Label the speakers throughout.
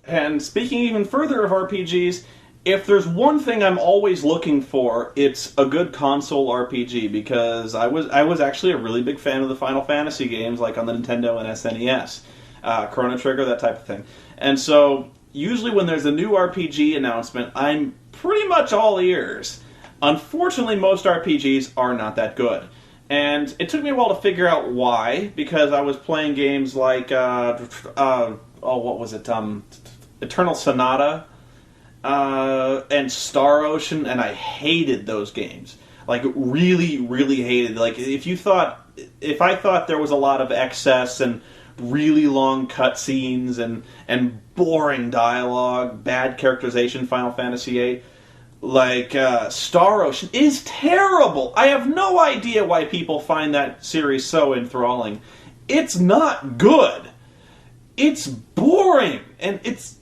Speaker 1: And speaking even further of RPGs, if there's one thing I'm always looking for, it's a good console RPG, because I was actually a really big fan of the Final Fantasy games, like on the Nintendo and SNES, Chrono Trigger, that type of thing. And so usually when there's a new RPG announcement, I'm pretty much all ears. Unfortunately, most RPGs are not that good. And it took me a while to figure out why, because I was playing games like, what was it, Eternal Sonata, and Star Ocean, and I hated those games. Like, really, really hated. Like, if I thought there was a lot of excess and really long cutscenes and boring dialogue, bad characterization, Final Fantasy VIII, like, Star Ocean is terrible. I have no idea why people find that series so enthralling. It's not good. It's boring, and it's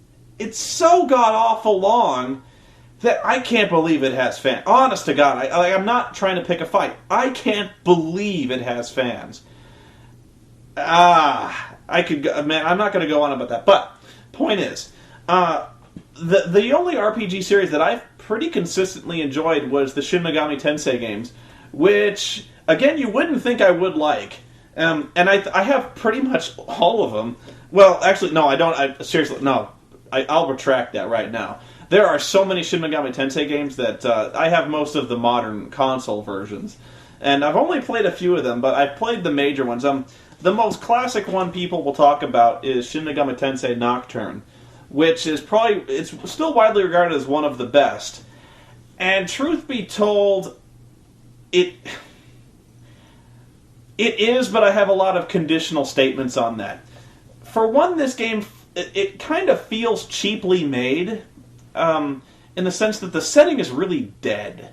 Speaker 1: so god-awful long that I can't believe it has fans. Honest to God, I'm not trying to pick a fight. I can't believe it has fans. I could go, man, I'm not going to go on about that. But, point is, the only RPG series that I've pretty consistently enjoyed was the Shin Megami Tensei games, which, again, you wouldn't think I would like. And I have pretty much all of them. Well, actually, no, I don't. Seriously, no. I'll retract that right now. There are so many Shin Megami Tensei games that I have most of the modern console versions. And I've only played a few of them, but I've played the major ones. The most classic one people will talk about is Shin Megami Tensei Nocturne, which is it's still widely regarded as one of the best. And truth be told, it is, but I have a lot of conditional statements on that. For one, this game, it kind of feels cheaply made, in the sense that the setting is really dead.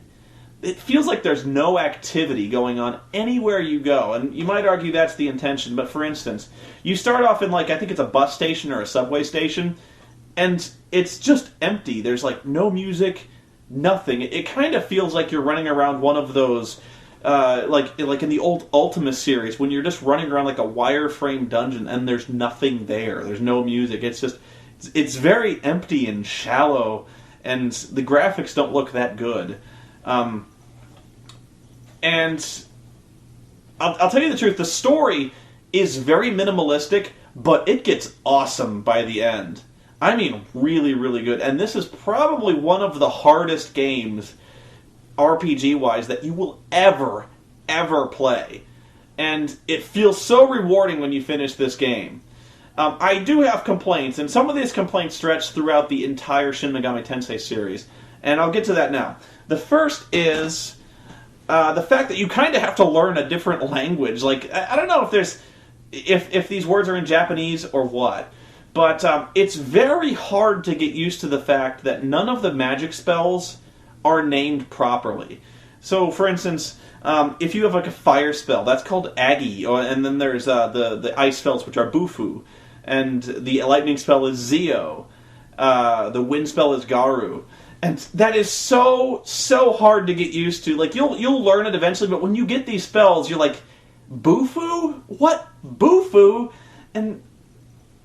Speaker 1: It feels like there's no activity going on anywhere you go, and you might argue that's the intention, but for instance, you start off in, like, I think it's a bus station or a subway station, and it's just empty. There's, like, no music, nothing. It kind of feels like you're running around one of those, like in the old Ultima series, when you're just running around like a wireframe dungeon and there's nothing there. There's no music. It's very empty and shallow, and the graphics don't look that good. And I'll tell you the truth, the story is very minimalistic, but it gets awesome by the end. I mean, really, really good. And this is probably one of the hardest games, RPG-wise, that you will ever play. And it feels so rewarding when you finish this game. I do have complaints, and some of these complaints stretch throughout the entire Shin Megami Tensei series. And I'll get to that now. The first is the fact that you kind of have to learn a different language. Like, I don't know if these words are in Japanese or what. But it's very hard to get used to the fact that none of the magic spells are named properly. So, for instance, if you have like a fire spell, that's called Agi, and then there's the ice spells, which are Bufu, and the lightning spell is Zio, the wind spell is Garu, and that is so hard to get used to. Like, you'll learn it eventually, but when you get these spells, you're like, Bufu? What? Bufu? And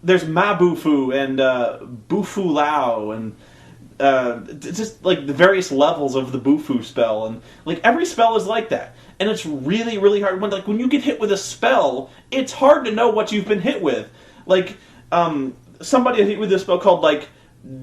Speaker 1: there's Mabufu and Bufu Lao and just like the various levels of the Bufu spell, and like every spell is like that, and it's really, really hard. When you get hit with a spell, it's hard to know what you've been hit with. Like somebody hit with a spell called like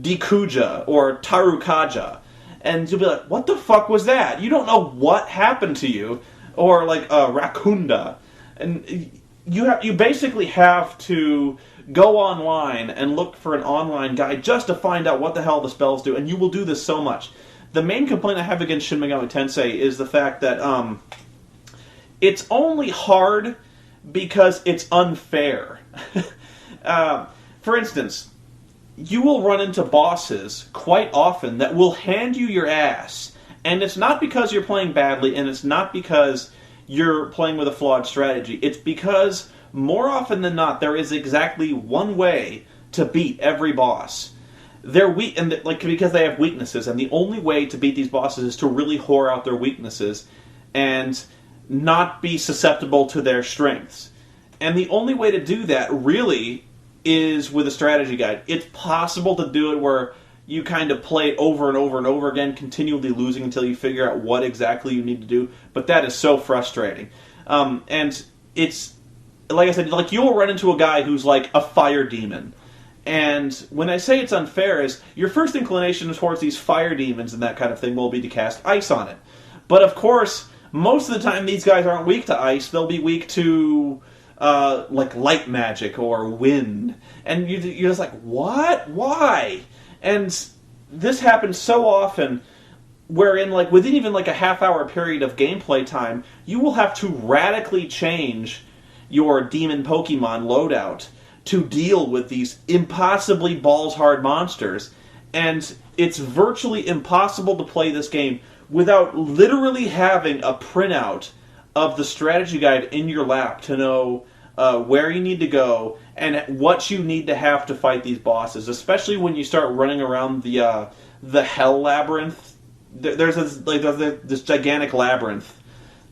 Speaker 1: Dikuja or Tarukaja, and you'll be like, "What the fuck was that?" You don't know what happened to you, or like Rakunda, and you basically have to go online and look for an online guide just to find out what the hell the spells do, and you will do this so much. The main complaint I have against Shin Megami Tensei is the fact that it's only hard because it's unfair. For instance, you will run into bosses quite often that will hand you your ass, and it's not because you're playing badly, and it's not because you're playing with a flawed strategy. It's because more often than not, there is exactly one way to beat every boss. They're weak, and because they have weaknesses, and the only way to beat these bosses is to really whore out their weaknesses and not be susceptible to their strengths. And the only way to do that, really, is with a strategy guide. It's possible to do it where you kind of play it over and over and over again, continually losing until you figure out what exactly you need to do, but that is so frustrating. And it's, like I said, like you'll run into a guy who's like a fire demon. And when I say it's unfair, is your first inclination towards these fire demons and that kind of thing will be to cast ice on it. But of course, most of the time these guys aren't weak to ice, they'll be weak to like light magic or wind. And you're just like, what? Why? And this happens so often, wherein like within even like a half-hour period of gameplay time, you will have to radically change your demon Pokemon loadout to deal with these impossibly balls-hard monsters. And it's virtually impossible to play this game without literally having a printout of the strategy guide in your lap to know where you need to go and what you need to have to fight these bosses, especially when you start running around the Hell Labyrinth. There's this gigantic labyrinth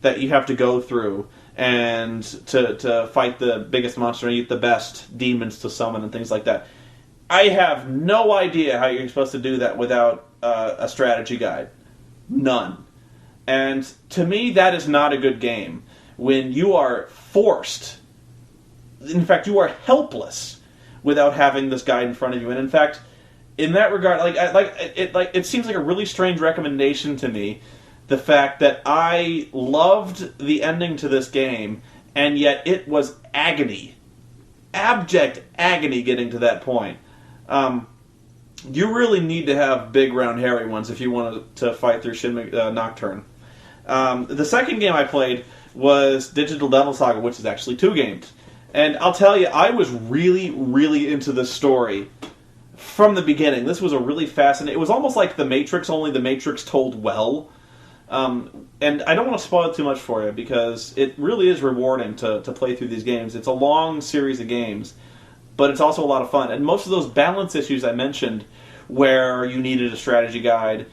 Speaker 1: that you have to go through and to fight the biggest monster and get the best demons to summon and things like that. I have no idea how you're supposed to do that without a strategy guide. None. And to me, that is not a good game. When you are forced, in fact, you are helpless without having this guide in front of you. And in fact, in that regard, it seems like a really strange recommendation to me. The fact that I loved the ending to this game, and yet it was agony. Abject agony getting to that point. You really need to have big, round, hairy ones if you want to fight through Shin Nocturne. The second game I played was Digital Devil Saga, which is actually 2 games. And I'll tell you, I was really, really into this story from the beginning. This was a really fascinating... It was almost like The Matrix, only The Matrix told well. And I don't want to spoil it too much for you, because it really is rewarding to play through these games. It's a long series of games, but it's also a lot of fun. And most of those balance issues I mentioned, where you needed a strategy guide,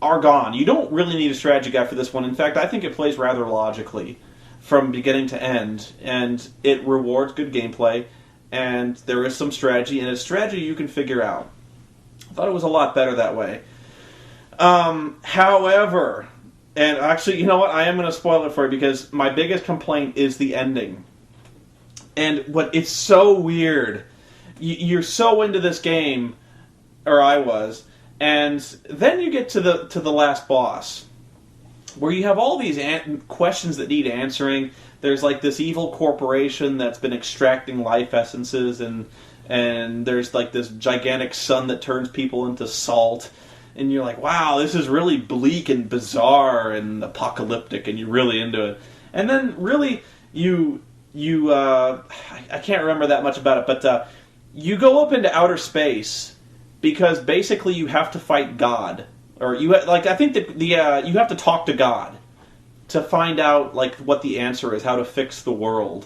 Speaker 1: are gone. You don't really need a strategy guide for this one. In fact, I think it plays rather logically from beginning to end, and it rewards good gameplay, and there is some strategy, and it's strategy you can figure out. I thought it was a lot better that way. However... And actually, you know what? I am going to spoil it for you, because my biggest complaint is the ending. And it's so weird. You're so into this game, or I was, and then you get to the last boss, where you have all these questions that need answering. There's like this evil corporation that's been extracting life essences, and there's like this gigantic sun that turns people into salt. And you're like, wow, this is really bleak and bizarre and apocalyptic, and you're really into it. And then, really, I can't remember that much about it, but you go up into outer space because basically you have to fight God, or I think that you have to talk to God to find out like what the answer is, how to fix the world.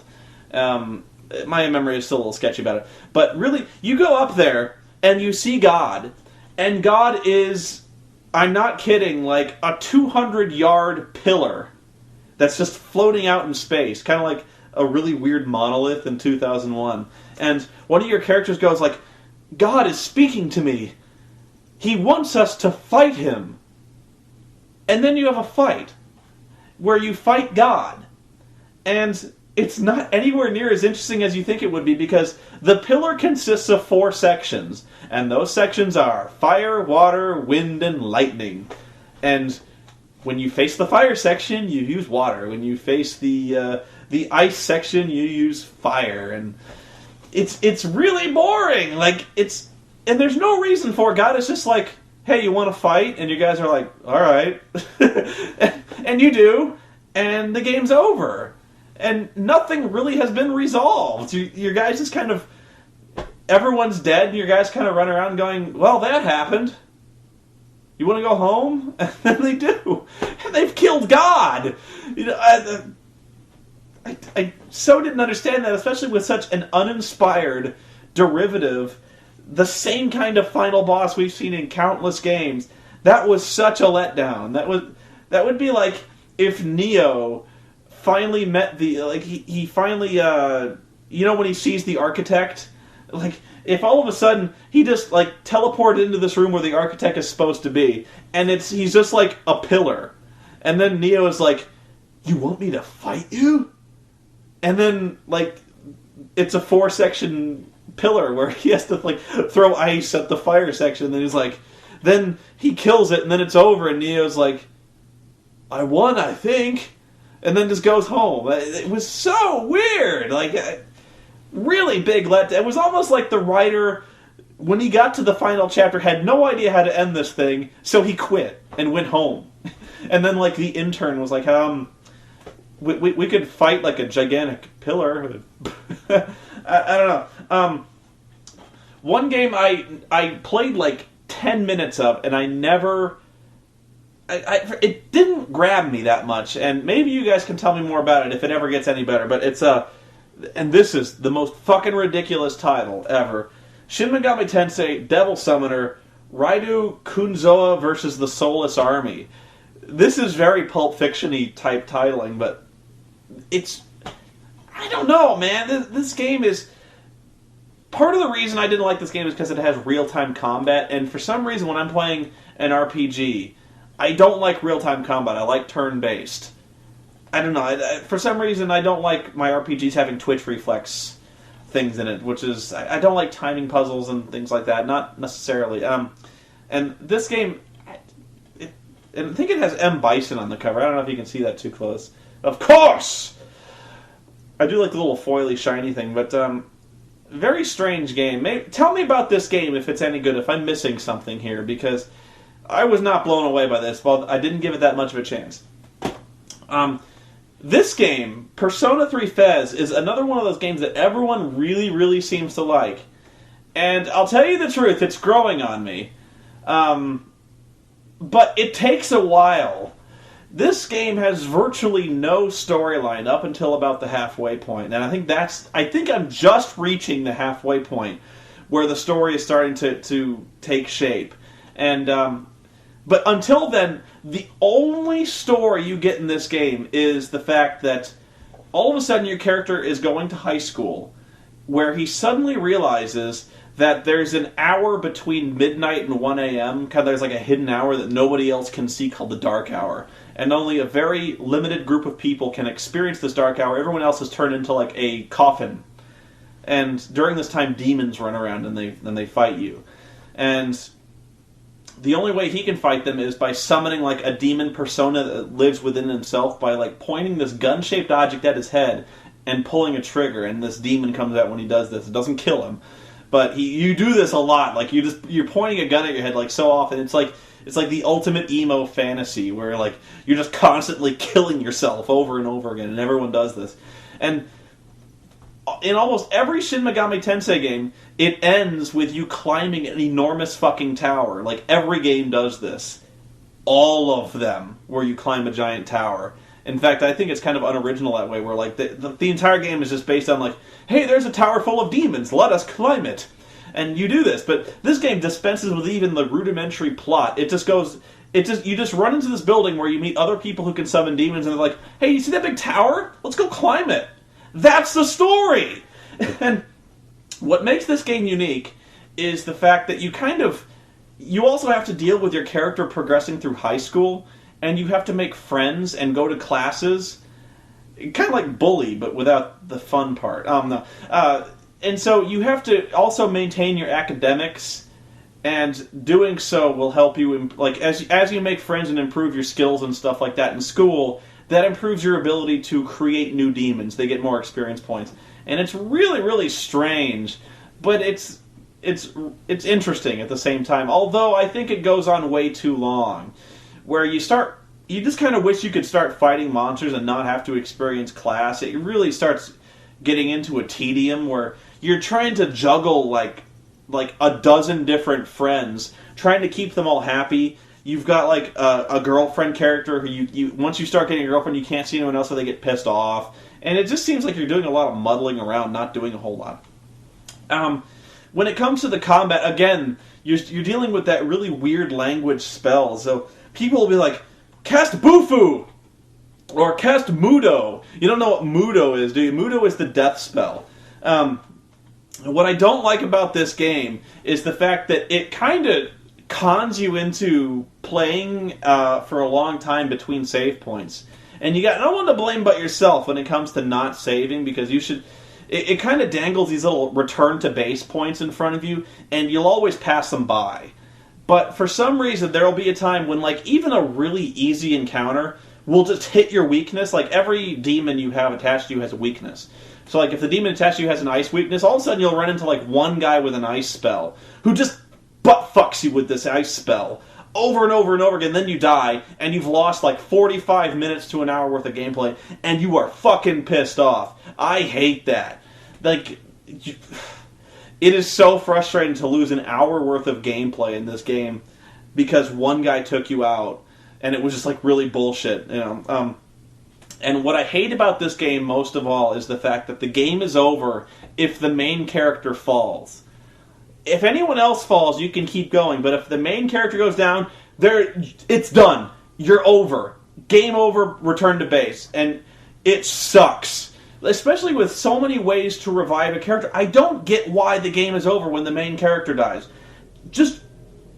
Speaker 1: My memory is still a little sketchy about it, but really, you go up there and you see God. And God is, I'm not kidding, like a 200-yard pillar that's just floating out in space, kind of like a really weird monolith in 2001. And one of your characters goes like, God is speaking to me. He wants us to fight him. And then you have a fight where you fight God. And it's not anywhere near as interesting as you think it would be, because the pillar consists of 4 sections, and those sections are fire, water, wind, and lightning. And when you face the fire section, you use water. When you face the ice section, you use fire. And it's really boring. And there's no reason for it. God is just like, hey, you want to fight? And you guys are like, all right. And you do, and the game's over. And nothing really has been resolved. Your guys just kind of... Everyone's dead, and your guys kind of run around going, well, that happened. You want to go home? And then they do. And they've killed God! You know, I so didn't understand that, especially with such an uninspired derivative, the same kind of final boss we've seen in countless games. That was such a letdown. That would be like if Neo finally met he finally, when he sees the architect, Like, if all of a sudden he just, like, teleported into this room where the architect is supposed to be, and he's just, like, a pillar. And then Neo is like, you want me to fight you? And then, like, it's a 4-section pillar where he has to, like, throw ice at the fire section, and then he's like, then he kills it, and then it's over, and Neo's like, I won, I think. And then just goes home. It was so weird. Like, really big let. It was almost like the writer, when he got to the final chapter, had no idea how to end this thing, so he quit and went home. And then, like, the intern was like, we could fight, like, a gigantic pillar. I don't know. One game I played, like, 10 minutes of, and I never... it didn't grab me that much, and maybe you guys can tell me more about it if it ever gets any better, but it's and this is the most fucking ridiculous title ever. Shin Megami Tensei Devil Summoner Raidu Kunzoa versus the Soulless Army. This is very Pulp Fiction-y type titling, but it's... I don't know, man. This game is... Part of the reason I didn't like this game is because it has real-time combat, and for some reason when I'm playing an RPG... I don't like real-time combat. I like turn-based. I don't know. For some reason, I don't like my RPGs having twitch reflex things in it, which is... I don't like timing puzzles and things like that. Not necessarily. And this game... I think it has M. Bison on the cover. I don't know if you can see that too close. Of course! I do like the little foily, shiny thing, but... very strange game. Tell me about this game if it's any good, if I'm missing something here, because... I was not blown away by this, but I didn't give it that much of a chance. This game, Persona 3 Fez, is another one of those games that everyone really, really seems to like. And I'll tell you the truth, it's growing on me. But it takes a while. This game has virtually no storyline up until about the halfway point. And I think I'm just reaching the halfway point where the story is starting to take shape. And, but until then, the only story you get in this game is the fact that all of a sudden your character is going to high school, where he suddenly realizes that there's an hour between midnight and 1 a.m., kind of there's like a hidden hour that nobody else can see called the dark hour. And only a very limited group of people can experience this dark hour. Everyone else is turned into like a coffin. And during this time, demons run around and they fight you. And... the only way he can fight them is by summoning, like, a demon persona that lives within himself by, like, pointing this gun-shaped object at his head and pulling a trigger, and this demon comes out when he does this. It doesn't kill him. But you do this a lot. Like, you're pointing a gun at your head, like, so often. It's like the ultimate emo fantasy, where, like, you're just constantly killing yourself over and over again, and everyone does this. And... in almost every Shin Megami Tensei game, it ends with you climbing an enormous fucking tower. Like, every game does this. All of them, where you climb a giant tower. In fact, I think it's kind of unoriginal that way, where, like, the entire game is just based on, like, hey, there's a tower full of demons, let us climb it. And you do this, but this game dispenses with even the rudimentary plot. You just run into this building where you meet other people who can summon demons, and they're like, hey, you see that big tower? Let's go climb it. That's the story! And what makes this game unique is the fact that you also have to deal with your character progressing through high school, and you have to make friends and go to classes. Kind of like Bully, but without the fun part. And so you have to also maintain your academics, and doing so will help you, like, as you make friends and improve your skills and stuff like that in school, that improves your ability to create new demons. They get more experience points. And it's really, really strange, but it's interesting at the same time. Although I think it goes on way too long. Where you just kind of wish you could start fighting monsters and not have to experience class. It really starts getting into a tedium where you're trying to juggle like a dozen different friends, trying to keep them all happy. You've got, like, a girlfriend character who you once you start getting a girlfriend, you can't see anyone else, so they get pissed off. And it just seems like you're doing a lot of muddling around, not doing a whole lot. When it comes to the combat, again, you're dealing with that really weird language spell. So people will be like, cast Bufu! Or cast Mudo. You don't know what Mudo is, do you? Mudo is the death spell. what I don't like about this game is the fact that it kind of cons you into playing for a long time between save points. And you got no one to blame but yourself when it comes to not saving, because you should... It kind of dangles these little return to base points in front of you, and you'll always pass them by. But for some reason, there will be a time when, like, even a really easy encounter will just hit your weakness. Like, every demon you have attached to you has a weakness. So, like, if the demon attached to you has an ice weakness, all of a sudden you'll run into, like, one guy with an ice spell who just butt-fucks you with this ice spell over and over and over again. Then you die, and you've lost, like, 45 minutes to an hour worth of gameplay, and you are fucking pissed off. I hate that. Like, it is so frustrating to lose an hour worth of gameplay in this game because one guy took you out, and it was just, like, really bullshit, you know. And what I hate about this game most of all is the fact that the game is over if the main character falls. If anyone else falls, you can keep going, but if the main character goes down, it's done. You're over. Game over, return to base. And it sucks. Especially with so many ways to revive a character. I don't get why the game is over when the main character dies. Just,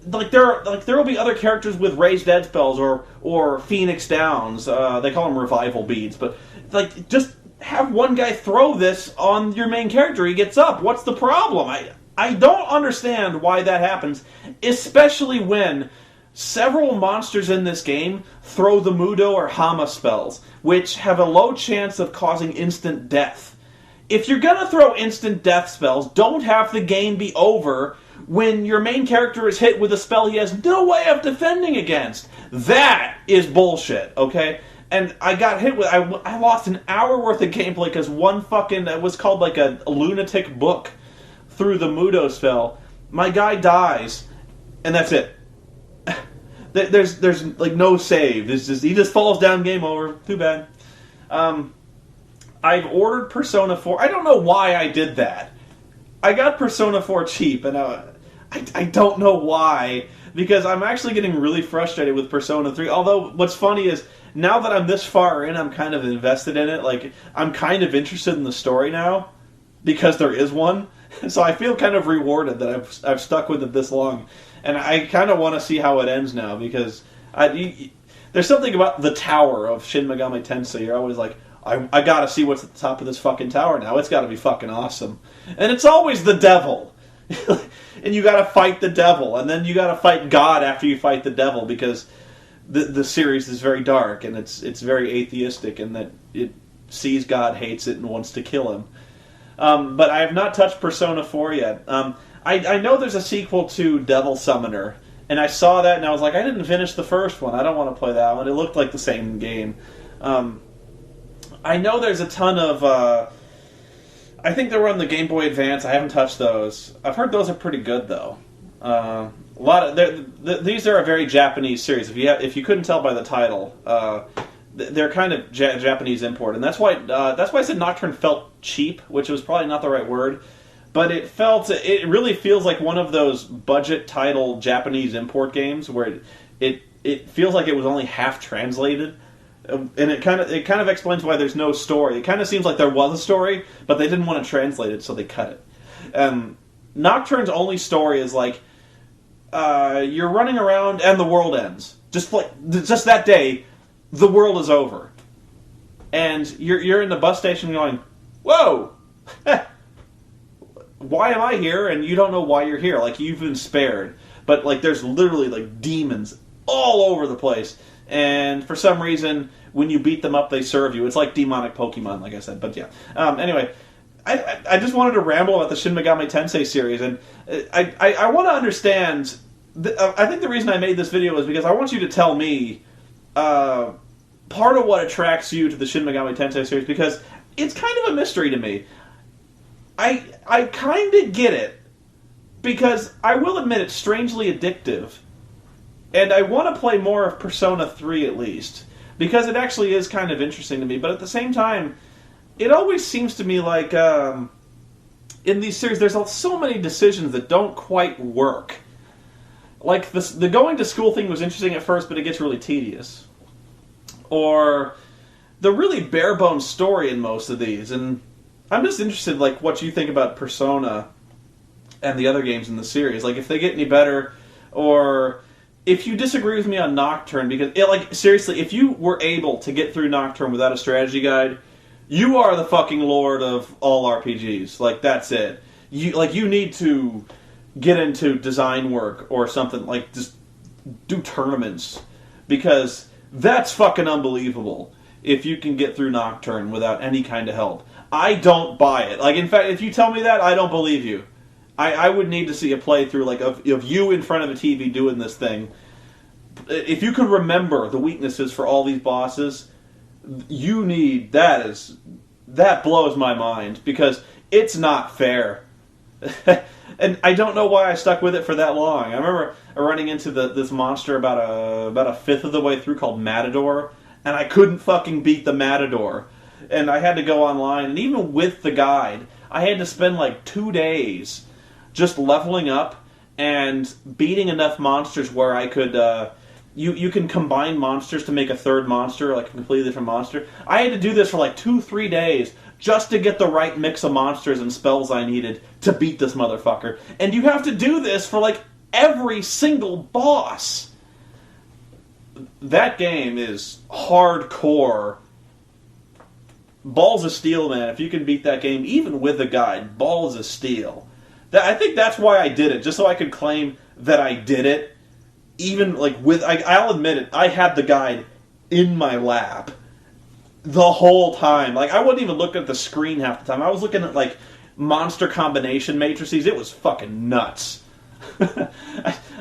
Speaker 1: like, there will be other characters with raised dead spells or Phoenix Downs. They call them revival beads. But, like, just have one guy throw this on your main character. He gets up. What's the problem? I don't understand why that happens, especially when several monsters in this game throw the Mudo or Hama spells, which have a low chance of causing instant death. If you're gonna throw instant death spells, don't have the game be over when your main character is hit with a spell he has no way of defending against. That is bullshit, okay? And I got hit with... I lost an hour worth of gameplay because one fucking... It was called like a lunatic book through the Mudo spell. My guy dies, and that's it. There's like no save. It's just, he just falls down, game over. Too bad. I've ordered Persona 4. I don't know why I did that. I got Persona 4 cheap, and I don't know why, because I'm actually getting really frustrated with Persona 3. Although, what's funny is, now that I'm this far in, I'm kind of invested in it. Like, I'm kind of interested in the story now, because there is one. So I feel kind of rewarded that I've stuck with it this long. And I kind of want to see how it ends now, because there's something about the tower of Shin Megami Tensei. You're always like, I gotta see what's at the top of this fucking tower now. It's gotta be fucking awesome. And it's always the devil. And you gotta fight the devil. And then you gotta fight God after you fight the devil, because the series is very dark, and it's very atheistic, in that it sees God, hates it, and wants to kill him. But I have not touched Persona 4 yet. I know there's a sequel to Devil Summoner, and I saw that and I was like, I didn't finish the first one. I don't want to play that one. It looked like the same game. I know there's a ton of... I think they were on the Game Boy Advance. I haven't touched those. I've heard those are pretty good, though. A lot of these are a very Japanese series. If you couldn't tell by the title, they're kind of Japanese import, and that's why I said Nocturne felt cheap, which was probably not the right word. But it really feels like one of those budget title Japanese import games where it feels like it was only half translated, and it kind of explains why there's no story. It kind of seems like there was a story, but they didn't want to translate it, so they cut it. Nocturne's only story is like you're running around and the world ends. Just that day, the world is over, and you're in the bus station going, whoa. Why am I here? And you don't know why you're here. Like, you've been spared. But, like, there's literally, like, demons all over the place. And for some reason, when you beat them up, they serve you. It's like demonic Pokemon, like I said. But, yeah. Anyway, I just wanted to ramble about the Shin Megami Tensei series. And I want to understand... I think the reason I made this video is because I want you to tell me part of what attracts you to the Shin Megami Tensei series. Because it's kind of a mystery to me. I kind of get it, because I will admit it's strangely addictive, and I want to play more of Persona 3 at least, because it actually is kind of interesting to me, but at the same time, it always seems to me like, in these series, there's so many decisions that don't quite work. Like, the going to school thing was interesting at first, but it gets really tedious. Or the really bare-bones story in most of these, and... I'm just interested, like, what you think about Persona and the other games in the series. Like, if they get any better, or if you disagree with me on Nocturne, because, seriously, if you were able to get through Nocturne without a strategy guide, you are the fucking lord of all RPGs. Like, that's it. You need to get into design work or something, like, just do tournaments, because that's fucking unbelievable if you can get through Nocturne without any kind of help. I don't buy it. Like, in fact, if you tell me that, I don't believe you. I would need to see a playthrough, like, of you in front of a TV doing this thing. If you could remember the weaknesses for all these bosses, that blows my mind, because it's not fair. And I don't know why I stuck with it for that long. I remember running into this monster about a fifth of the way through, called Matador, and I couldn't fucking beat the Matador. And I had to go online, and even with the guide, I had to spend like 2 days just leveling up and beating enough monsters where I could... You can combine monsters to make a third monster, like a completely different monster. I had to do this for like 2-3 days just to get the right mix of monsters and spells I needed to beat this motherfucker. And you have to do this for like every single boss. That game is hardcore. Balls of steel, man. If you can beat that game, even with a guide, balls of steel. I think that's why I did it, just so I could claim that I did it. Even, like, I'll admit it, I had the guide in my lap the whole time. Like, I wasn't even looking at the screen half the time. I was looking at, like, monster combination matrices. It was fucking nuts. I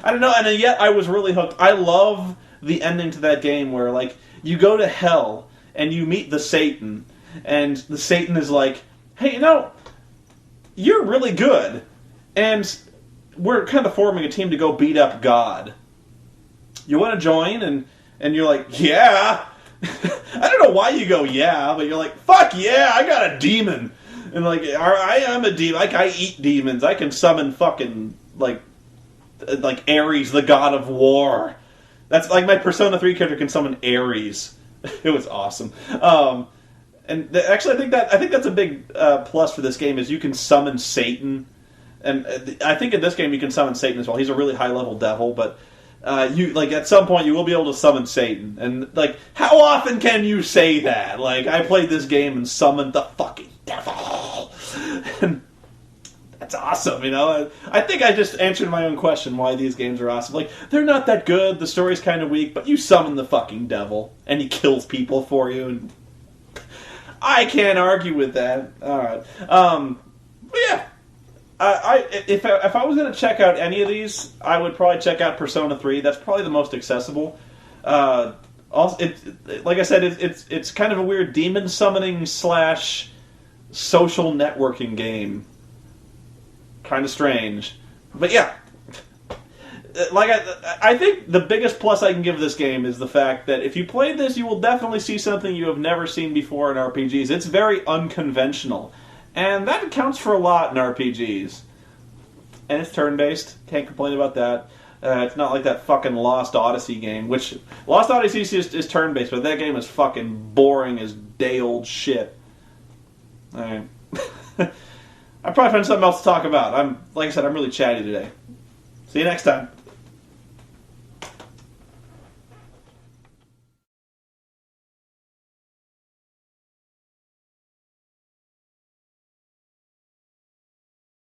Speaker 1: don't know, and yet I was really hooked. I love the ending to that game where, like, you go to hell and you meet the Satan, and the Satan is like, hey, you're really good, and we're kind of forming a team to go beat up God. You want to join? And you're like, yeah. I don't know why you go, yeah, but you're like, fuck yeah, I got a demon. And like, I am a demon. Like, I eat demons. I can summon fucking, like Ares, the god of war. That's like my Persona 3 character can summon Ares. It was awesome. And actually, I think that's a big plus for this game, is you can summon Satan. And I think in this game you can summon Satan as well. He's a really high level devil, but at some point you will be able to summon Satan. And like, how often can you say that? Like, I played this game and summoned the fucking devil. And that's awesome, I think I just answered my own question why these games are awesome. Like, they're not that good, the story's kind of weak, but you summon the fucking devil and he kills people for you, and I can't argue with that. All right. But yeah. If I was going to check out any of these, I would probably check out Persona 3. That's probably the most accessible. Also, like I said, it's kind of a weird demon summoning / social networking game. Kind of strange, but yeah. Like I think the biggest plus I can give this game is the fact that if you played this, you will definitely see something you have never seen before in RPGs. It's very unconventional. And that counts for a lot in RPGs. And it's turn-based. Can't complain about that. It's not like that fucking Lost Odyssey game, which... Lost Odyssey is turn-based, but that game is fucking boring as day-old shit. Alright. I'll probably find something else to talk about. Like I said, I'm really chatty today. See you next time.